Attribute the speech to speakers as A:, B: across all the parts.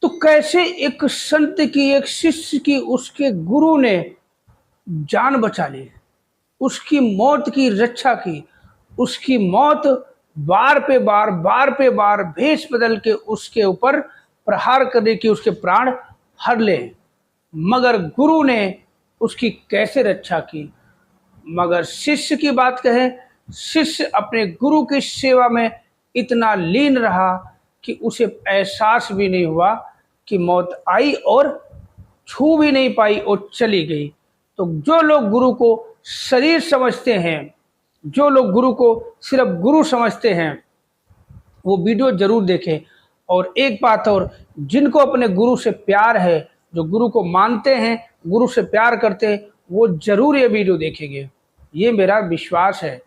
A: तो कैसे एक संत की, एक शिष्य की उसके गुरु ने जान बचा ली, उसकी मौत की रक्षा की, उसकी मौत बार पे बार भेष बदल के उसके ऊपर प्रहार करने की, उसके प्राण हर ले, मगर गुरु ने उसकी कैसे रक्षा की। मगर शिष्य की बात कहें, शिष्य अपने गुरु की सेवा में इतना लीन रहा कि उसे एहसास भी नहीं हुआ कि मौत आई, और छू भी नहीं पाई और चली गई। तो जो लोग गुरु को शरीर समझते हैं, जो लोग गुरु को सिर्फ गुरु समझते हैं, वो वीडियो जरूर देखें। और एक बात और, जिनको अपने गुरु से प्यार है, जो गुरु को मानते हैं, गुरु से प्यार करते हैं, वो जरूर ये वीडियो देखेंगे, ये मेरा विश्वास है।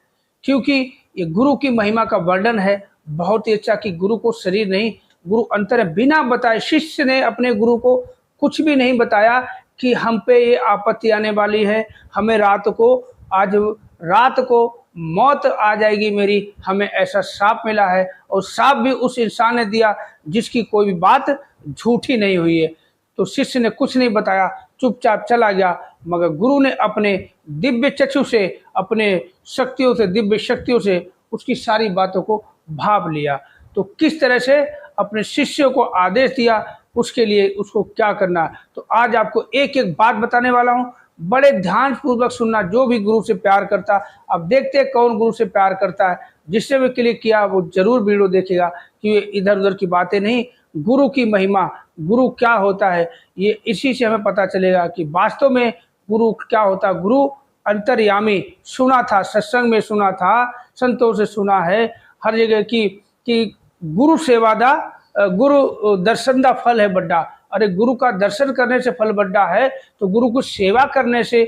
A: क्योंकि ये गुरु की महिमा का वर्णन है, बहुत ही अच्छा, कि गुरु को शरीर नहीं, गुरु अंतर है। बिना बताए शिष्य ने अपने गुरु को कुछ भी नहीं बताया कि हम पे ये आपत्ति आने वाली है, हमें आज रात को मौत आ जाएगी मेरी, हमें ऐसा श्राप मिला है। और श्राप भी उस इंसान ने दिया जिसकी कोई भी बात झूठी नहीं हुई है। तो शिष्य ने कुछ नहीं बताया, चुपचाप चला गया। मगर गुरु ने अपने दिव्य चक्षु से, अपने शक्तियों से, दिव्य शक्तियों से उसकी सारी बातों को भाप लिया। तो किस तरह से अपने शिष्यों को आदेश दिया, उसके लिए उसको क्या करना। तो आज आपको एक एक बात बताने वाला हूँ, बड़े ध्यान पूर्वक सुनना। जो भी गुरु से प्यार करता, अब देखते हैं कौन गुरु से प्यार करता है। जिसने भी क्लिक किया वो जरूर वीडियो देखेगा, कि ये इधर उधर की बातें नहीं, गुरु की महिमा, गुरु क्या होता है, ये इसी से हमें पता चलेगा कि वास्तव में गुरु क्या होता है। गुरु अंतर्यामी, सुना था, सत्संग में सुना था, संतों से सुना है हर जगह कि गुरु सेवादा, गुरु दर्शन दा फल है बड्डा। अरे गुरु का दर्शन करने से फल बड्डा है, तो गुरु को सेवा करने से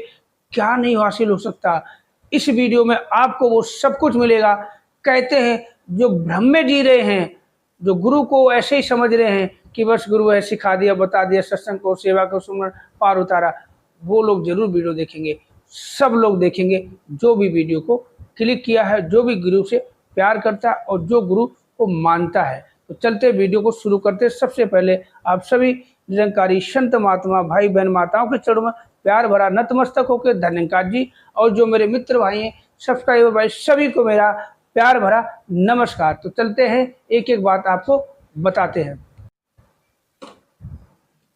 A: क्या नहीं हासिल हो सकता। इस वीडियो में आपको वो सब कुछ मिलेगा। कहते हैं जो भ्रम में जी रहे हैं, जो गुरु को ऐसे ही समझ रहे हैं कि बस गुरु है, सिखा दिया, बता दिया, सत्संग को, सेवा को, सुमरन, पार उतारा, वो लोग जरूर वीडियो देखेंगे। सब लोग देखेंगे जो भी वीडियो को क्लिक किया है, जो भी गुरु से प्यार करता है और जो गुरु को मानता है। तो चलते वीडियो को शुरू करते। सबसे पहले आप सभी निरंकारी संत महात्मा, भाई बहन, माताओं के चरणों में प्यार भरा नतमस्तक होकर धन्यवाद जी। और जो मेरे मित्र भाई हैं, सब्सक्राइबर भाई, सभी को मेरा प्यार भरा नमस्कार। तो चलते हैं, एक एक बात आपको बताते हैं।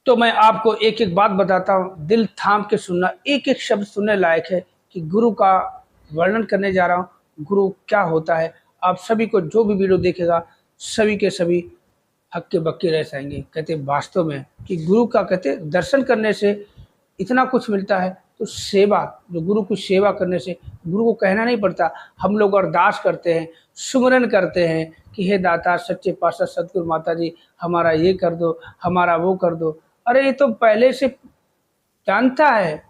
A: तो मैं आपको एक एक बात बताता हूँ, दिल थाम के सुनना, एक एक शब्द सुनने लायक है, कि गुरु का वर्णन करने जा रहा हूँ, गुरु क्या होता है। आप सभी को जो भी वीडियो देखेगा, सभी के सभी हक्के बक्के रह जाएंगे। कहते वास्तव में कि गुरु का, कहते दर्शन करने से इतना कुछ मिलता है। तो सेवा, जो गुरु की सेवा करने से, गुरु को कहना नहीं पड़ता। हम लोग अरदास करते हैं, सुमरन करते हैं कि हे दाता सच्चे पातशाह सतगुरु माता जी, हमारा ये कर दो, हमारा वो कर दो। अरे ये तो पहले से जानता है,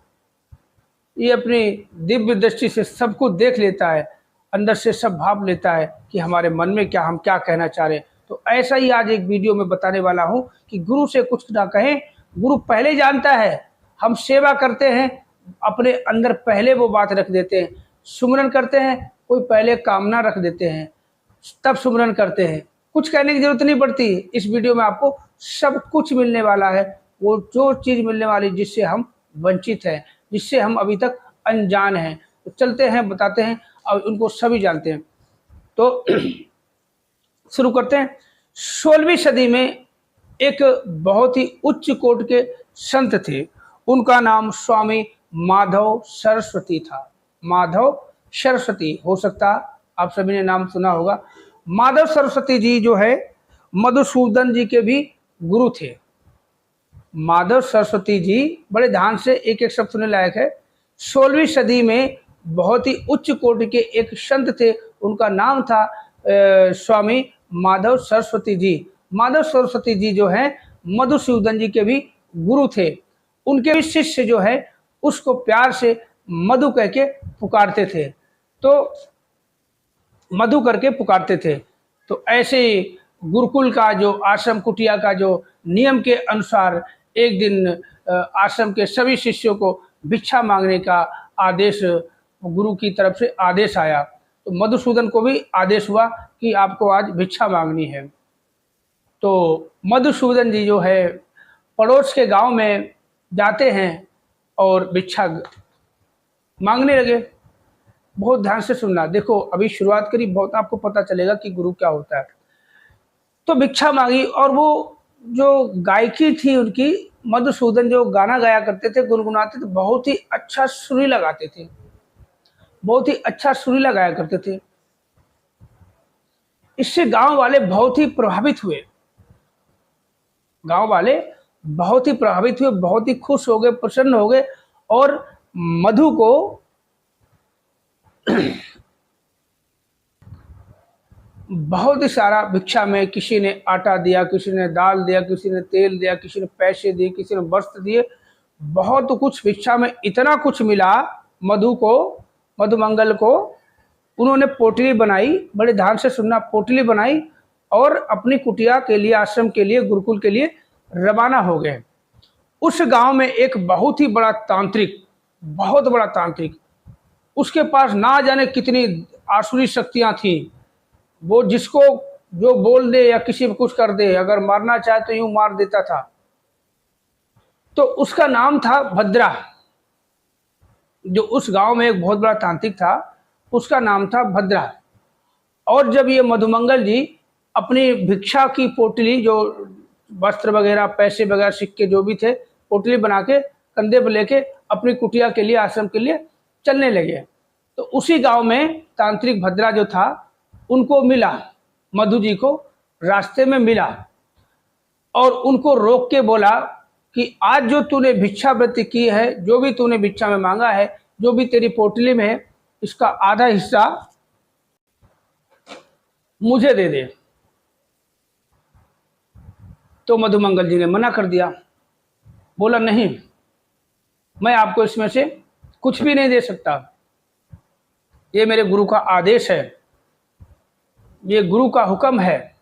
A: ये अपनी दिव्य दृष्टि से सब कुछ देख लेता है, अंदर से सब भाव लेता है कि हमारे मन में क्या, हम क्या कहना चाह रहे हैं। तो ऐसा ही आज एक वीडियो में बताने वाला हूं कि गुरु से कुछ ना कहें, गुरु पहले जानता है। हम सेवा करते हैं, अपने अंदर पहले वो बात रख देते हैं। सुमरन करते हैं, कोई पहले कामना रख देते हैं, तब सुमरन करते हैं। कुछ कहने की जरूरत नहीं पड़ती। इस वीडियो में आपको सब कुछ मिलने वाला है, वो जो चीज़ मिलने वाली जिससे हम वंचित हैं, जिससे हम अभी तक अनजान हैं। तो चलते हैं, बताते हैं, और उनको सभी जानते हैं। तो शुरू करते हैं। 16वीं सदी में एक बहुत ही उच्च कोटि के संत थे, उनका नाम स्वामी माधव सरस्वती था। माधव सरस्वती, हो सकता आप सभी ने नाम सुना होगा। माधव सरस्वती जी जो है, मधुसूदन जी के भी गुरु थे। माधव सरस्वती जी, बड़े ध्यान से एक एक शब्द सुनने लायक है। 16वीं सदी में बहुत ही उच्च कोटि के एक संत थे, उनका नाम था स्वामी माधव सरस्वती जी। माधव सरस्वती जी जो है, मधुसूदन जी के भी गुरु थे। उनके भी शिष्य जो है, उसको प्यार से मधु कह के पुकारते थे। तो मधु करके पुकारते थे। तो ऐसे गुरुकुल का जो आश्रम कुटिया का जो नियम के अनुसार, एक दिन आश्रम के सभी शिष्यों को भिक्षा मांगने का आदेश, गुरु की तरफ से आदेश आया। तो मधुसूदन को भी आदेश हुआ कि आपको आज भिक्षा मांगनी है। तो मधुसूदन जी जो है पड़ोस के गांव में जाते हैं और भिक्षा मांगने लगे। बहुत ध्यान से सुनना, देखो अभी शुरुआत करी, बहुत आपको पता चलेगा कि गुरु क्या होता है। तो भिक्षा मांगी, और वो जो गायकी थी उनकी, मधुसूदन जो गाना गाया करते थे, गुनगुनाते थे, बहुत ही अच्छा सुरीला गाते थे, बहुत ही अच्छा सुरीला गाया करते थे। इससे गांव वाले बहुत ही प्रभावित हुए, गांव वाले बहुत ही प्रभावित हुए, बहुत ही खुश हो गए, प्रसन्न हो गए, और मधु को बहुत ही सारा भिक्षा में, किसी ने आटा दिया, किसी ने दाल दिया, किसी ने तेल दिया, किसी ने पैसे दिए, किसी ने वस्त्र दिए, बहुत कुछ भिक्षा में इतना कुछ मिला मधु को, मधुमंगल को। उन्होंने पोटली बनाई, बड़े ध्यान से सुनना, पोटली बनाई और अपनी कुटिया के लिए, आश्रम के लिए, गुरुकुल के लिए रवाना हो गए। उस गांव में एक बहुत ही बड़ा तांत्रिक, बहुत बड़ा तांत्रिक, उसके पास ना जाने कितनी आसुरी शक्तियां थी। वो जिसको जो बोल दे या किसी को कुछ कर दे, अगर मारना चाहे तो यूं मार देता था। तो उसका नाम था भद्रा। जो उस गांव में एक बहुत बड़ा तांत्रिक था, उसका नाम था भद्रा। और जब ये मधुमंगल जी अपनी भिक्षा की पोटली, जो वस्त्र वगैरह, पैसे वगैरह, सिक्के जो भी थे, पोटली बना के कंधे पर लेके अपनी कुटिया के लिए, आश्रम के लिए चलने लगे, तो उसी गांव में तांत्रिक भद्रा जो था, उनको मिला, मधु जी को रास्ते में मिला, और उनको रोक के बोला कि आज जो तूने भिक्षावृत्ति की है, जो भी तूने भिक्षा में मांगा है, जो भी तेरी पोटली में है, इसका आधा हिस्सा मुझे दे दे। तो मधुमंगल जी ने मना कर दिया, बोला नहीं, मैं आपको इसमें से कुछ भी नहीं दे सकता, ये मेरे गुरु का आदेश है, ये गुरु का हुक्म है,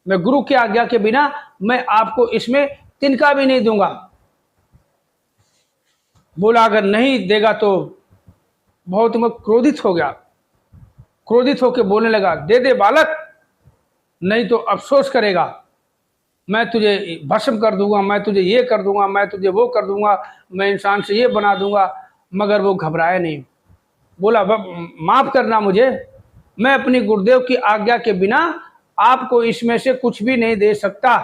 A: मैं गुरु की आज्ञा के बिना मैं आपको इसमें तिनका भी नहीं दूंगा। बोला अगर नहीं देगा तो बहुत मैं क्रोधित हो गया, क्रोधित होकर बोलने लगा, दे दे बालक, नहीं तो अफसोस करेगा, मैं तुझे भस्म कर दूंगा, मैं तुझे ये कर दूंगा, मैं तुझे वो कर दूंगा, मैं इंसान से ये बना दूंगा। मगर वो घबराया नहीं, बोला माफ करना मुझे, मैं अपनी गुरुदेव की आज्ञा के बिना आपको इसमें से कुछ भी नहीं दे सकता।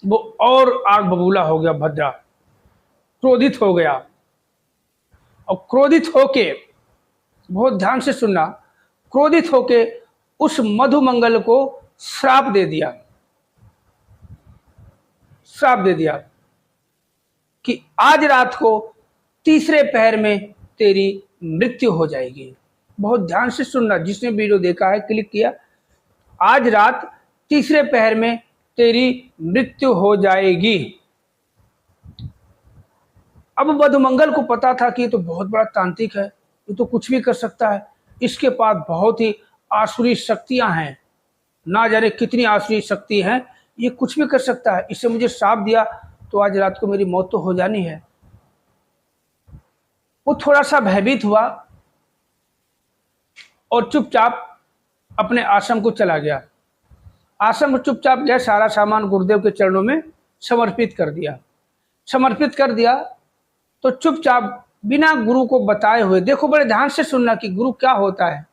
A: वो और आग बबूला हो गया भद्रा, क्रोधित हो गया, और क्रोधित होके, बहुत ध्यान से सुनना, क्रोधित होके उस मधुमंगल को श्राप दे दिया, श्राप दे दिया कि आज रात को तीसरे पहर में तेरी मृत्यु हो जाएगी। बहुत ध्यान से सुनना, जिसने वीडियो देखा है, क्लिक किया, आज रात तीसरे पहर में तेरी मृत्यु हो जाएगी। अब मधुमंगल को पता था कि ये तो बहुत बड़ा तांत्रिक है, ये तो कुछ भी कर सकता है, इसके पास बहुत ही आसुरी शक्तियां हैं, ना जाने कितनी आसुरी शक्ति हैं, ये कुछ भी कर सकता है, इससे मुझे श्राप दिया तो आज रात को मेरी मौत तो हो जानी है। वो थोड़ा सा भयभीत हुआ और चुपचाप अपने आश्रम को चला गया। आश्रम को चुपचाप गया, सारा सामान गुरुदेव के चरणों में समर्पित कर दिया। समर्पित कर दिया तो चुपचाप बिना गुरु को बताए हुए, देखो बड़े ध्यान से सुनना कि गुरु क्या होता है,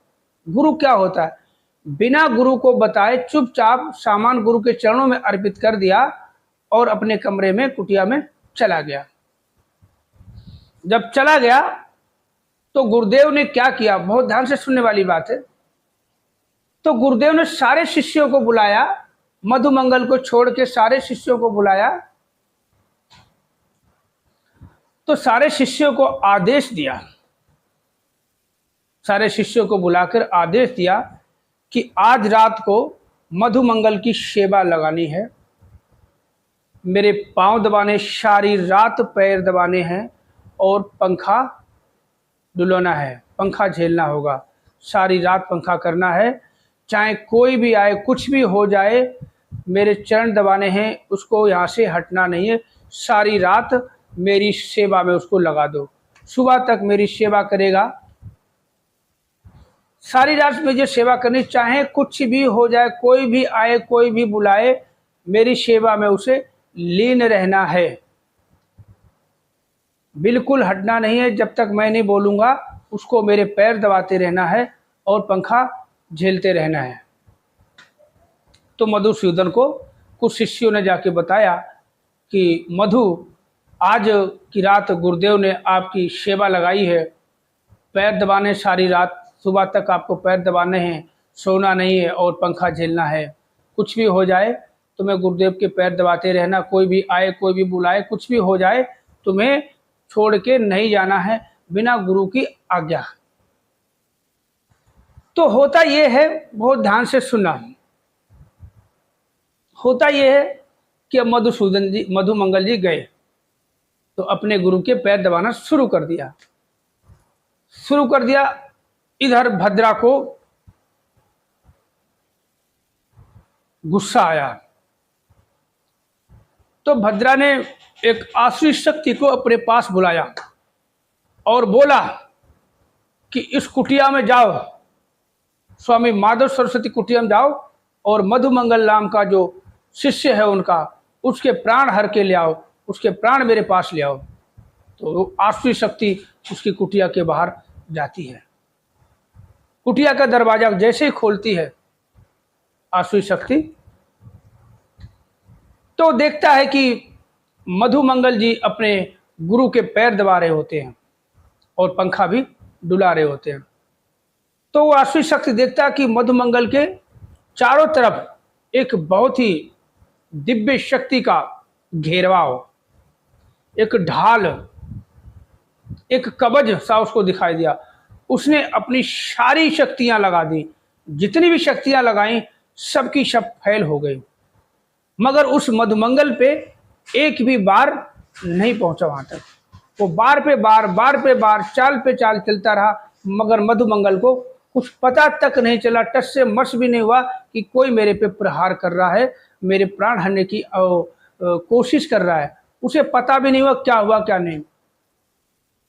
A: गुरु क्या होता है। बिना गुरु को बताए चुपचाप सामान गुरु के चरणों में अर्पित कर दिया और अपने कमरे में, कुटिया में चला गया। जब चला गया तो गुरुदेव ने क्या किया, बहुत ध्यान से सुनने वाली बात है। तो गुरुदेव ने सारे शिष्यों को बुलाया, मधुमंगल को छोड़ के सारे शिष्यों को बुलाया, तो सारे शिष्यों को आदेश दिया, सारे शिष्यों को बुलाकर आदेश दिया कि आज रात को मधुमंगल की सेवा लगानी है, मेरे पांव दबाने, सारी रात पैर दबाने हैं, और पंखा डुलाना है, पंखा झेलना होगा, सारी रात पंखा करना है, चाहे कोई भी आए, कुछ भी हो जाए, मेरे चरण दबाने हैं, उसको यहाँ से हटना नहीं है, सारी रात मेरी सेवा में उसको लगा दो, सुबह तक मेरी सेवा करेगा, सारी रात मुझे सेवा करनी, चाहे कुछ भी हो जाए, कोई भी आए कोई भी बुलाए, मेरी सेवा में उसे लीन रहना है, बिल्कुल हटना नहीं है। जब तक मैं नहीं बोलूँगा उसको मेरे पैर दबाते रहना है और पंखा झेलते रहना है। तो मधुसूदन को कुछ शिष्यों ने जाके बताया कि मधु, आज की रात गुरुदेव ने आपकी सेवा लगाई है, पैर दबाने सारी रात, सुबह तक आपको पैर दबाने हैं, सोना नहीं है और पंखा झेलना है। कुछ भी हो जाए तुम्हें गुरुदेव के पैर दबाते रहना, कोई भी आए कोई भी बुलाए, कुछ भी हो जाए तुम्हें छोड़ के नहीं जाना है बिना गुरु की आज्ञा। तो होता ये है, बहुत ध्यान से सुनना, होता ये है कि अब मधुमंगल जी गए तो अपने गुरु के पैर दबाना शुरू कर दिया। इधर भद्रा को गुस्सा आया, तो भद्रा ने एक आसुरी शक्ति को अपने पास बुलाया और बोला कि इस कुटिया में जाओ, स्वामी माधव सरस्वती कुटिया में जाओ और मधुमंगल नाम का जो शिष्य है उनका, उसके प्राण हर के ले आओ, उसके प्राण मेरे पास ले आओ। तो आसुरी शक्ति उसकी कुटिया के बाहर जाती है। कुटिया का दरवाजा जैसे ही खोलती है आसुरी शक्ति, तो देखता है कि मधुमंगल जी अपने गुरु के पैर दबा रहे होते हैं और पंखा भी डुला रहे होते हैं। तो वो आसुरी शक्ति देखता है कि मधुमंगल के चारों तरफ एक बहुत ही दिव्य शक्ति का घेरवाव, एक ढाल, एक कवच सा उसको दिखाई दिया। उसने अपनी सारी शक्तियां लगा दी, जितनी भी शक्तियां लगाई सबकी सब फैल हो गई, मगर उस मधुमंगल पे एक भी बार नहीं पहुंचा वहां तक। वो बार पे बार चाल पे चाल चलता रहा, मगर मधुमंगल को कुछ पता तक नहीं चला, टस से मस भी नहीं हुआ कि कोई मेरे पे प्रहार कर रहा है, मेरे प्राण हरने की कोशिश कर रहा है। उसे पता भी नहीं हुआ क्या हुआ क्या नहीं।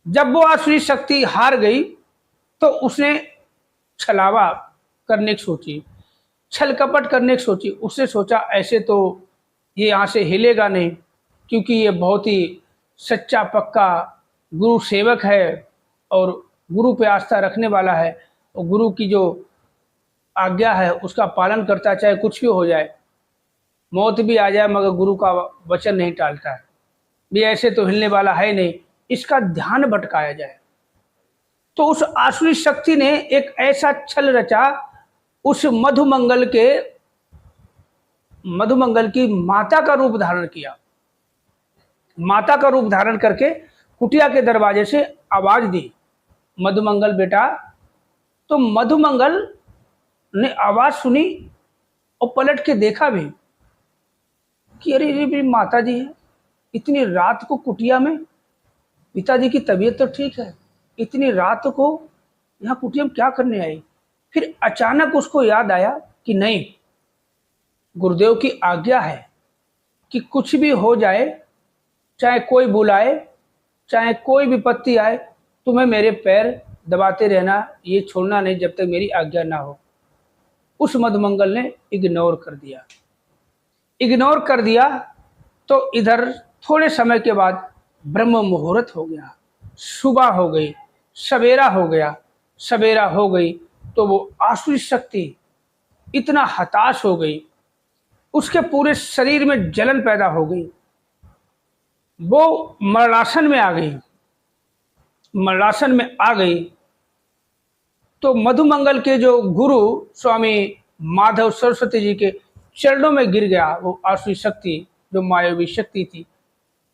A: जब वो आसुरी शक्ति हार गई तो उसने छलावा करने की सोची, छल कपट करने की सोची। उसने सोचा ऐसे तो ये यहाँ से हिलेगा नहीं, क्योंकि ये बहुत ही सच्चा पक्का गुरु सेवक है और गुरु पे आस्था रखने वाला है, और गुरु की जो आज्ञा है उसका पालन करता है, चाहे कुछ भी हो जाए, मौत भी आ जाए मगर गुरु का वचन नहीं टालता है। भी ऐसे तो हिलने वाला है नहीं, इसका ध्यान भटकाया जाए। तो उस आसुरी शक्ति ने एक ऐसा छल रचा, उस मधुमंगल की माता का रूप धारण किया। माता का रूप धारण करके कुटिया के दरवाजे से आवाज दी, मधुमंगल बेटा। तो मधुमंगल ने आवाज सुनी और पलट के देखा भी कि अरे ये मेरी माता जी है, इतनी रात को कुटिया में, पिताजी की तबीयत तो ठीक है, इतनी रात को यहाँ कुटिया में क्या करने आई। फिर अचानक उसको याद आया कि नहीं, गुरुदेव की आज्ञा है कि कुछ भी हो जाए, चाहे कोई बुलाए, चाहे कोई विपत्ति आए, तुम्हें मेरे पैर दबाते रहना, ये छोड़ना नहीं जब तक मेरी आज्ञा ना हो। उस मधुमंगल ने इग्नोर कर दिया। तो इधर थोड़े समय के बाद ब्रह्म मुहूर्त हो गया, सुबह हो गई, सवेरा हो गई। तो वो आसुरी शक्ति इतना हताश हो गई, उसके पूरे शरीर में जलन पैदा हो गई, वो मरणासन में आ गई। तो मधुमंगल के जो गुरु स्वामी माधव सरस्वती जी के चरणों में गिर गया वो आसुरी शक्ति, जो मायावी शक्ति थी,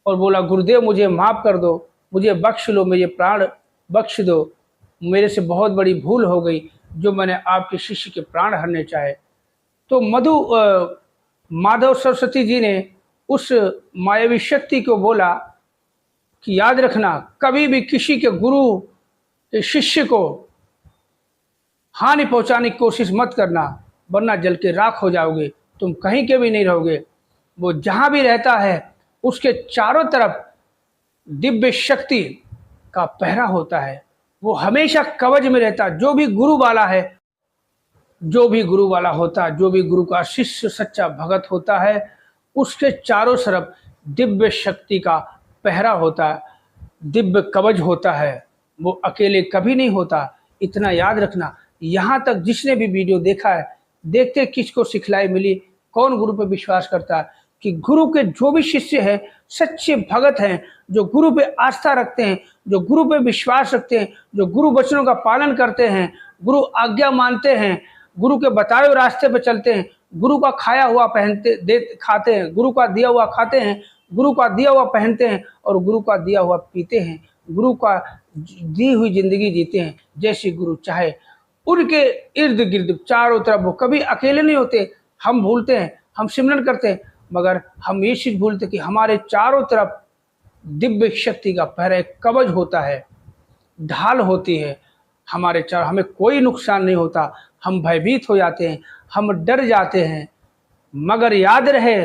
A: और बोला गुरुदेव मुझे माफ़ कर दो, मुझे बख्श लो, मुझे प्राण बख्श दो, मेरे से बहुत बड़ी भूल हो गई जो मैंने आपके शिष्य के प्राण हरने चाहे। तो माधव सरस्वती जी ने उस मायावी शक्ति को बोला कि याद रखना, कभी भी किसी के गुरु के शिष्य को हानि पहुंचाने की कोशिश मत करना, वरना जल के राख हो जाओगे, तुम कहीं के भी नहीं रहोगे। वो जहां भी रहता है उसके चारों तरफ दिव्य शक्ति का पहरा होता है, वो हमेशा कवच में रहता। जो भी गुरु वाला है, जो भी गुरु वाला होता, जो भी गुरु का शिष्य सच्चा भगत होता है, उसके चारों तरफ दिव्य शक्ति का पहरा होता है, दिव्य कवच होता है। वो अकेले कभी नहीं होता, इतना याद रखना। यहाँ तक जिसने भी वीडियो देखा है, देखते किसको सिखलाई मिली, कौन गुरु पे विश्वास करता है, कि गुरु के जो भी शिष्य हैं, सच्चे भगत हैं, जो गुरु पे आस्था रखते हैं, जो गुरु पे विश्वास रखते हैं, जो गुरु वचनों का पालन करते हैं, गुरु आज्ञा मानते हैं, गुरु के बताए हुए रास्ते पे चलते हैं, गुरु का खाया हुआ खाते हैं, गुरु का दिया हुआ खाते हैं, गुरु का दिया हुआ पहनते हैं और गुरु का दिया हुआ पीते हैं, गुरु का दी हुई जिंदगी जीते हैं जैसी गुरु चाहे। उनके इर्द गिर्द चारों तरफ वो कभी अकेले नहीं होते। हम भूलते हैं, हम सिमरन करते हैं, मगर हम ये चीज भूलते कि हमारे चारों तरफ दिव्य शक्ति का पहरा एक कवच होता है, ढाल होती है। हमारे चारों, हमें कोई नुकसान नहीं होता। हम भयभीत हो जाते हैं, हम डर जाते हैं, मगर याद रहे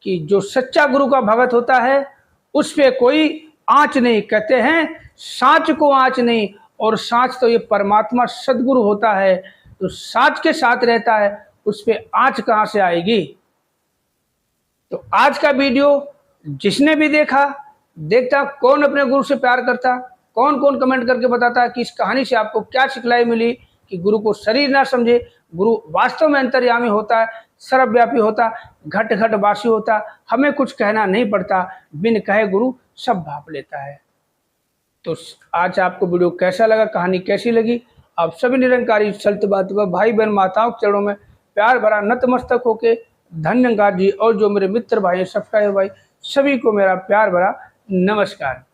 A: कि जो सच्चा गुरु का भगत होता है उस पे कोई आँच नहीं। कहते हैं सांच को आँच नहीं, और सांच तो ये परमात्मा सदगुरु होता है, तो सांच के साथ रहता है, उस पे आँच कहाँ से आएगी। तो आज का वीडियो जिसने भी देखता कौन अपने गुरु से प्यार करता, कौन कौन कमेंट करके बताता कि इस कहानी से आपको क्या सिखलाई मिली, कि गुरु को शरीर ना समझे, गुरु वास्तव में अंतर्यामी होता है, सर्वव्यापी होता, घट घट वासी होता, हमें कुछ कहना नहीं पड़ता, बिन कहे गुरु सब भाप लेता है। तो आज आपको वीडियो कैसा लगा, कहानी कैसी लगी, आप सभी निरंकारी सल्तबात भाई बहन माताओं के चरणों में प्यार भरा नतमस्तक होके धन्यवाद जी। और जो मेरे मित्र भाई, सब्सक्राइबर भाई, सभी को मेरा प्यार भरा नमस्कार।